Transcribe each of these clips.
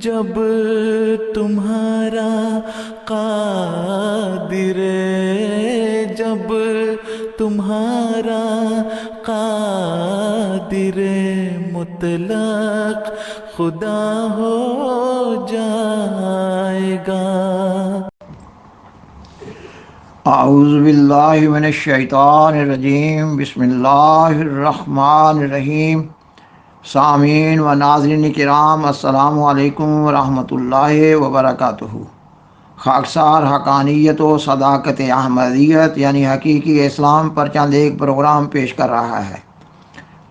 جب تمہارا قادر، جب تمہارا قادر مطلق خدا ہو جائے گا۔ اعوذ باللہ من الشیطان الرجیم، بسم اللہ الرحمن الرحیم۔ سامعین و ناظرین کرام، السلام علیکم ورحمۃ اللہ وبرکاتہ۔ خاکسار حقانیت و صداقت احمدیت یعنی حقیقی اسلام پر چند ایک پروگرام پیش کر رہا ہے۔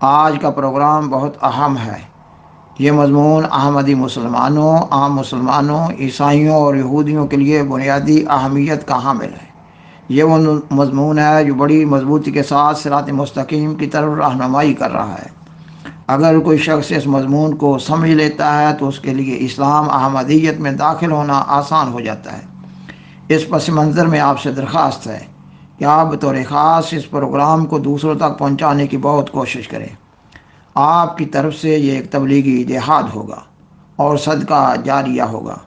آج کا پروگرام بہت اہم ہے۔ یہ مضمون احمدی مسلمانوں، عام مسلمانوں، عیسائیوں اور یہودیوں کے لیے بنیادی اہمیت کا حامل ہے۔ یہ وہ مضمون ہے جو بڑی مضبوطی کے ساتھ صراط مستقیم کی طرف رہنمائی کر رہا ہے۔ اگر کوئی شخص اس مضمون کو سمجھ لیتا ہے تو اس کے لیے اسلام احمدیت میں داخل ہونا آسان ہو جاتا ہے۔ اس پس منظر میں آپ سے درخواست ہے کہ آپ بطور خاص اس پروگرام کو دوسروں تک پہنچانے کی بہت کوشش کریں۔ آپ کی طرف سے یہ ایک تبلیغی جہاد ہوگا اور صدقہ جاریہ ہوگا۔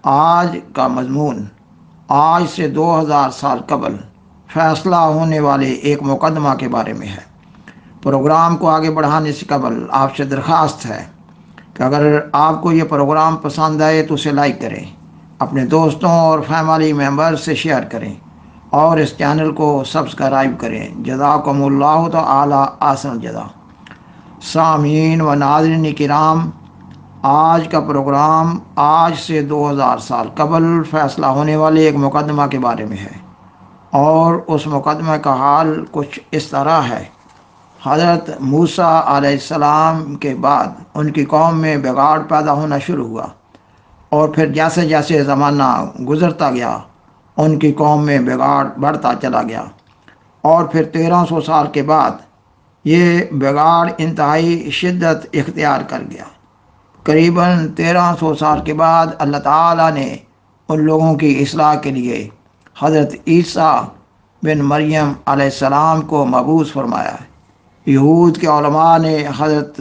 آج کا مضمون آج سے 2000 سال قبل فیصلہ ہونے والے ایک مقدمہ کے بارے میں ہے۔ پروگرام کو آگے بڑھانے سے قبل آپ سے درخواست ہے کہ اگر آپ کو یہ پروگرام پسند آئے تو اسے لائک کریں، اپنے دوستوں اور فیملی ممبر سے شیئر کریں اور اس چینل کو سبسکرائب کریں۔ جزاکم اللہ تعالی احسن الجزا۔ سامعین و ناظرین کرام، آج کا پروگرام آج سے 2000 سال قبل فیصلہ ہونے والے ایک مقدمہ کے بارے میں ہے، اور اس مقدمہ کا حال کچھ اس طرح ہے۔ حضرت موسیٰ علیہ السلام کے بعد ان کی قوم میں بگاڑ پیدا ہونا شروع ہوا، اور پھر جیسے جیسے زمانہ گزرتا گیا ان کی قوم میں بگاڑ بڑھتا چلا گیا، اور پھر 1300 سال کے بعد یہ بگاڑ انتہائی شدت اختیار کر گیا۔ قریباً 1300 سال کے بعد اللہ تعالیٰ نے ان لوگوں کی اصلاح کے لیے حضرت عیسیٰ بن مریم علیہ السلام کو مبعوث فرمایا ہے۔ یہود کے علماء نے حضرت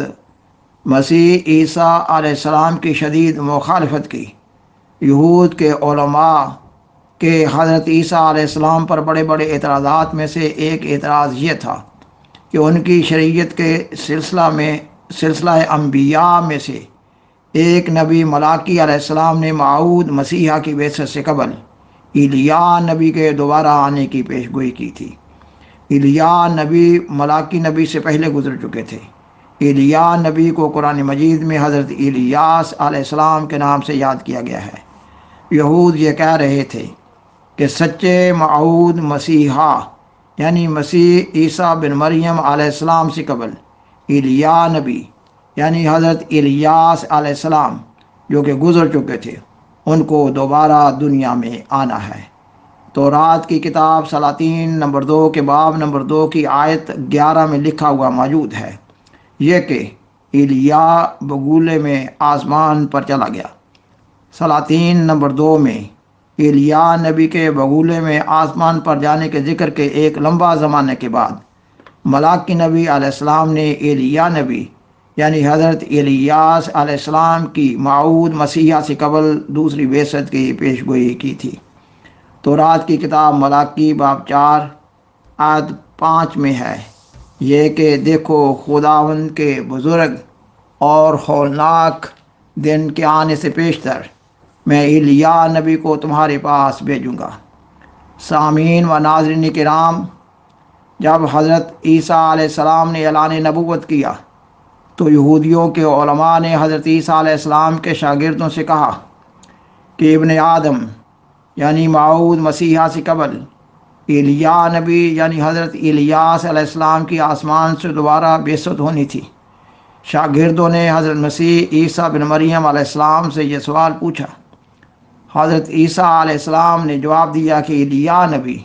مسیح عیسیٰ علیہ السلام کی شدید مخالفت کی۔ یہود کے علماء کے حضرت عیسیٰ علیہ السلام پر بڑے بڑے اعتراضات میں سے ایک اعتراض یہ تھا کہ ان کی شریعت کے سلسلہ انبیاء میں سے ایک نبی ملاکی علیہ السلام نے موعود مسیحا کی بعثت سے قبل ایلیاہ نبی کے دوبارہ آنے کی پیشگوئی کی تھی۔ ایلیاہ نبی ملاکی نبی سے پہلے گزر چکے تھے۔ ایلیاہ نبی کو قرآن مجید میں حضرت الیاس علیہ السلام کے نام سے یاد کیا گیا ہے۔ یہود یہ کہہ رہے تھے کہ سچے موعود مسیحا یعنی مسیح عیسیٰ بن مریم علیہ السلام سے قبل ایلیاہ نبی یعنی حضرت الیاس علیہ السلام جو کہ گزر چکے تھے، ان کو دوبارہ دنیا میں آنا ہے۔ تورات کی کتاب سلاطین نمبر 2 کے باب نمبر 2 کی آیت 11 میں لکھا ہوا موجود ہے یہ کہ ایلیاہ بگولے میں آسمان پر چلا گیا۔ سلاطین نمبر 2 میں ایلیاہ نبی کے بگولے میں آسمان پر جانے کے ذکر کے ایک لمبا زمانے کے بعد ملاکی نبی علیہ السلام نے ایلیاہ نبی یعنی حضرت الیاس علیہ السلام کی موعود مسیحا سے قبل دوسری بعثت کی پیشگوئی کی تھی۔ تورات کی کتاب ملاکی باب 4 آیت 5 میں ہے یہ کہ دیکھو خداوند کے بزرگ اور ہولناک دن کے آنے سے پیشتر میں ایلیاہ نبی کو تمہارے پاس بھیجوں گا۔ سامعین و ناظرین کرام، جب حضرت عیسیٰ علیہ السلام نے اعلان نبوت کیا تو یہودیوں کے علماء نے حضرت عیسیٰ علیہ السلام کے شاگردوں سے کہا کہ ابن آدم یعنی موعود مسیحا سے قبل ایلیاہ نبی یعنی حضرت الیاس علیہ السلام کی آسمان سے دوبارہ بعثت ہونی تھی۔ شاگردوں نے حضرت مسیح عیسیٰ بن مریم علیہ السلام سے یہ سوال پوچھا۔ حضرت عیسیٰ علیہ السلام نے جواب دیا کہ ایلیاہ نبی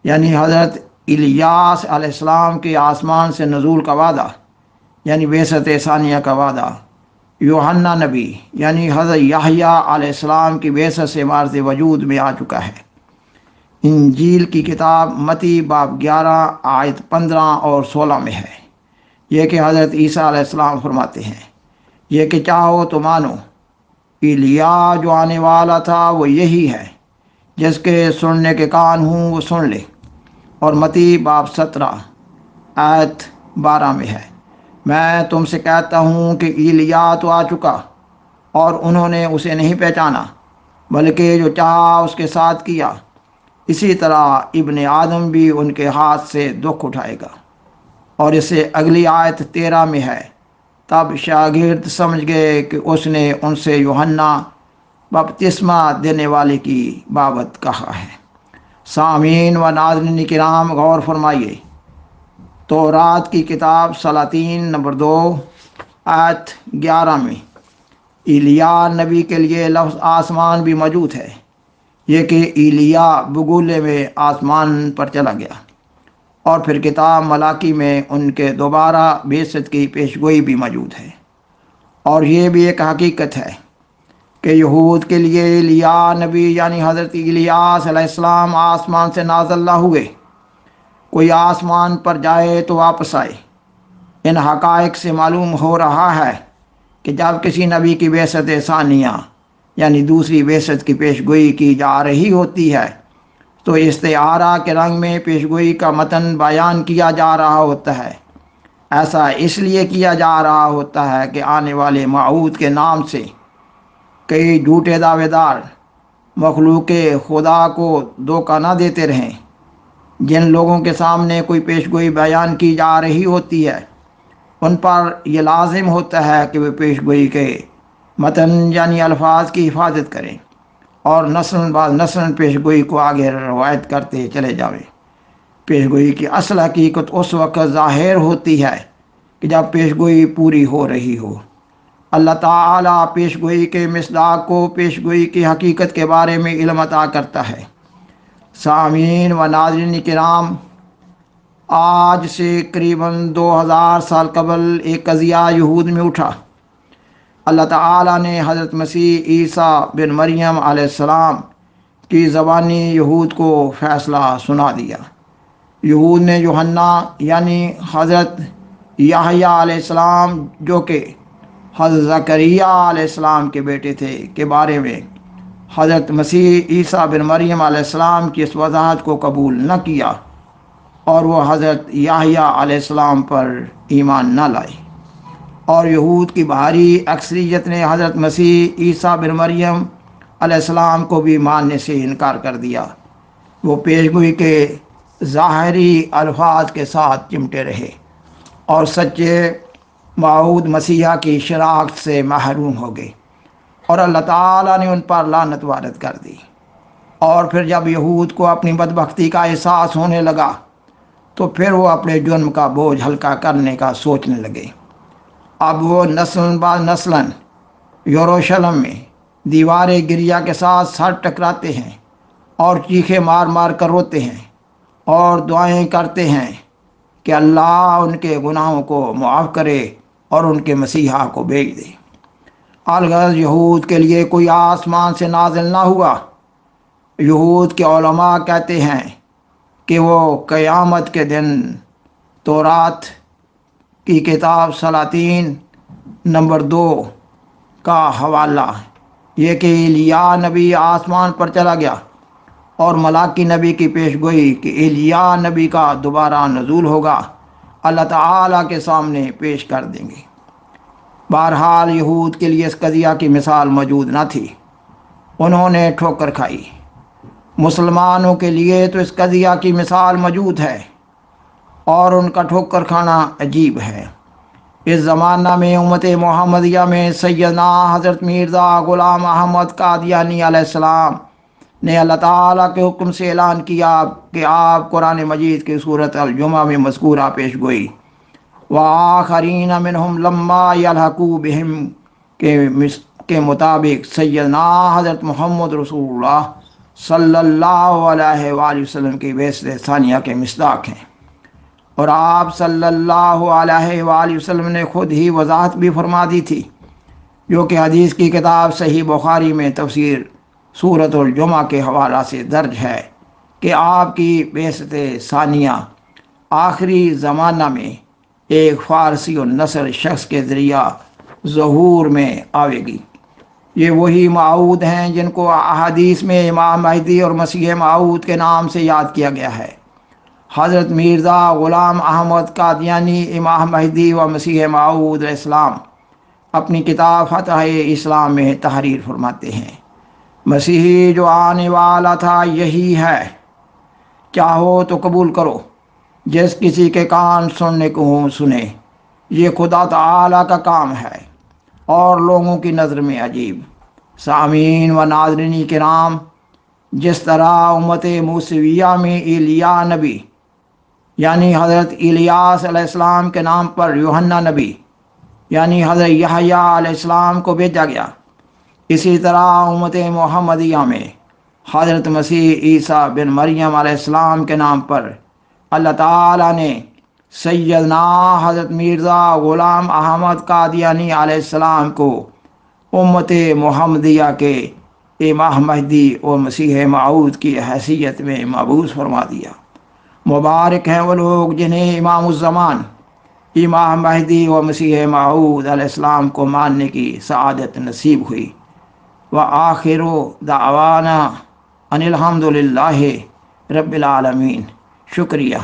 یعنی حضرت الیاس علیہ السلام کے آسمان سے نزول کا وعدہ یعنی بعثت ثانیہ کا وعدہ یوحنا نبی یعنی حضرت یحییٰ علیہ السلام کی بعثت سے مارز وجود میں آ چکا ہے۔ انجیل کی کتاب متی باب 11 آیت 15 اور 16 میں ہے یہ کہ حضرت عیسیٰ علیہ السلام فرماتے ہیں یہ کہ چاہو تو مانو ایلیا جو آنے والا تھا وہ یہی ہے، جس کے سننے کے کان ہوں وہ سن لے۔ اور متی باب 17 آیت 12 میں ہے، میں تم سے کہتا ہوں کہ ایلیا تو آ چکا اور انہوں نے اسے نہیں پہچانا، بلکہ جو چاہا اس کے ساتھ کیا، اسی طرح ابن آدم بھی ان کے ہاتھ سے دکھ اٹھائے گا۔ اور اسے اگلی آیت 13 میں ہے، تب شاگرد سمجھ گئے کہ اس نے ان سے یوحنا بپتسمہ دینے والے کی بابت کہا ہے۔ سامعین و ناظرین کرام، غور فرمائیے، تورات کی کتاب سلاطین نمبر 2 آیت 11 میں ایلیا نبی کے لیے لفظ آسمان بھی موجود ہے، یہ کہ ایلیا بگولے میں آسمان پر چلا گیا۔ اور پھر کتاب ملاکی میں ان کے دوبارہ بعثت کی پیشگوئی بھی موجود ہے۔ اور یہ بھی ایک حقیقت ہے کہ یہود کے لیے ایلیا نبی یعنی حضرت الیاس علیہ السلام آسمان سے نازل نہ ہوئے، کوئی آسمان پر جائے تو واپس آئے۔ ان حقائق سے معلوم ہو رہا ہے کہ جب کسی نبی کی بعثت ثانیہ یعنی دوسری بعثت کی پیشگوئی کی جا رہی ہوتی ہے تو استعارہ کے رنگ میں پیشگوئی کا متن بیان کیا جا رہا ہوتا ہے۔ ایسا اس لیے کیا جا رہا ہوتا ہے کہ آنے والے موعود کے نام سے کئی جھوٹے دعوے دار مخلوق خدا کو دھوکہ نہ دیتے رہیں۔ جن لوگوں کے سامنے کوئی پیشگوئی بیان کی جا رہی ہوتی ہے ان پر یہ لازم ہوتا ہے کہ وہ پیشگوئی کے متن یعنی الفاظ کی حفاظت کریں اور نسل بعد نسل پیشگوئی کو آگے روایت کرتے چلے جاویں۔ پیشگوئی کی اصل حقیقت اس وقت ظاہر ہوتی ہے کہ جب پیشگوئی پوری ہو رہی ہو۔ اللہ تعالیٰ پیشگوئی کے مصداق کو پیشگوئی کی حقیقت کے بارے میں علم عطا کرتا ہے۔ سامعین و ناظرین کرام، آج سے قریباً 2000 سال قبل ایک قضیہ یہود میں اٹھا۔ اللہ تعالیٰ نے حضرت مسیح عیسیٰ بن مریم علیہ السلام کی زبانی یہود کو فیصلہ سنا دیا۔ یہود نے یوحنا یعنی حضرت یحییٰ علیہ السلام جو کہ حضرت زکریا علیہ السلام کے بیٹے تھے کے بارے میں حضرت مسیح عیسیٰ بن مریم علیہ السلام کی اس وضاحت کو قبول نہ کیا اور وہ حضرت یحییٰ علیہ السلام پر ایمان نہ لائے۔ اور یہود کی بھاری اکثریت نے حضرت مسیح عیسیٰ بن مریم علیہ السلام کو بھی ماننے سے انکار کر دیا۔ وہ پیشگوئی کے ظاہری الفاظ کے ساتھ چمٹے رہے اور سچے موعود مسیحا کی شناخت سے محروم ہو گئے، اور اللہ تعالیٰ نے ان پر لعنت وارد کر دی۔ اور پھر جب یہود کو اپنی بدبختی کا احساس ہونے لگا تو پھر وہ اپنے جرم کا بوجھ ہلکا کرنے کا سوچنے لگے۔ اب وہ نسل بعد نسلاً یروشلم میں دیوار گریہ کے ساتھ سر ٹکراتے ہیں اور چیخے مار مار کر روتے ہیں اور دعائیں کرتے ہیں کہ اللہ ان کے گناہوں کو معاف کرے اور ان کے مسیحا کو بھیج دے۔ الغرض یہود کے لیے کوئی آسمان سے نازل نہ ہوا۔ یہود کے علماء کہتے ہیں کہ وہ قیامت کے دن تورات کی کتاب سلاطین نمبر 2 کا حوالہ یہ کہ ایلیا نبی آسمان پر چلا گیا اور ملاکی نبی کی پیشگوئی کہ ایلیا نبی کا دوبارہ نزول ہوگا اللہ تعالیٰ کے سامنے پیش کر دیں گے۔ بہرحال یہود کے لیے اس قضیہ کی مثال موجود نہ تھی، انہوں نے ٹھوکر کھائی۔ مسلمانوں کے لیے تو اس قضیہ کی مثال موجود ہے اور ان کا ٹھوکر کھانا عجیب ہے۔ اس زمانہ میں امت محمدیہ میں سیدنا حضرت مرزا غلام احمد قادیانی علیہ السلام نے اللہ تعالیٰ کے حکم سے اعلان کیا کہ آپ قرآن مجید کی سورۃ الجمعہ میں مذکورہ پیشگوئی وآخرین منہم لما یلحقوا بہم کے مطابق سیدنا حضرت محمد رسول اللہ صلی اللہ علیہ وآلہ وسلم کی بعثت ثانیہ کے مصداق ہیں۔ اور آپ صلی اللہ علیہ وآلہ وسلم نے خود ہی وضاحت بھی فرما دی تھی، جو کہ حدیث کی کتاب صحیح بخاری میں تفسیر سورۃ الجمعہ کے حوالہ سے درج ہے کہ آپ کی بعثت ثانیہ آخری زمانہ میں ایک فارسی النصر شخص کے ذریعہ ظہور میں آوے گی۔ یہ وہی موعود ہیں جن کو احادیث میں امام مہدی اور مسیح موعود کے نام سے یاد کیا گیا ہے۔ حضرت مرزا غلام احمد قادیانی امام مہدی و مسیح موعود علیہ السلام اپنی کتاب فتح اسلام میں تحریر فرماتے ہیں، مسیحی جو آنے والا تھا یہی ہے، چاہو تو قبول کرو، جس کسی کے کان سننے کو ہوں سنے، یہ خدا تعالی کا کام ہے اور لوگوں کی نظر میں عجیب۔ سامعین و ناظرین کرام، جس طرح امت موسویہ میں ایلیا نبی یعنی حضرت الیاس علیہ السلام کے نام پر یوحنا نبی یعنی حضرت یحییٰ علیہ السلام کو بھیجا گیا، اسی طرح امت محمدیہ میں حضرت مسیح عیسیٰ بن مریم علیہ السلام کے نام پر اللہ تعالیٰ نے سیدنا حضرت مرزا غلام احمد قادیانی علیہ السلام کو امت محمدیہ کے امام مہدی اور مسیح موعود کی حیثیت میں مبعوث فرما دیا۔ مبارک ہیں وہ لوگ جنہیں امام الزمان امام مہدی و مسیح موعود علیہ السلام کو ماننے کی سعادت نصیب ہوئی۔ وآخر دعوانا ان الحمد للہ رب العالمین۔ شکریہ۔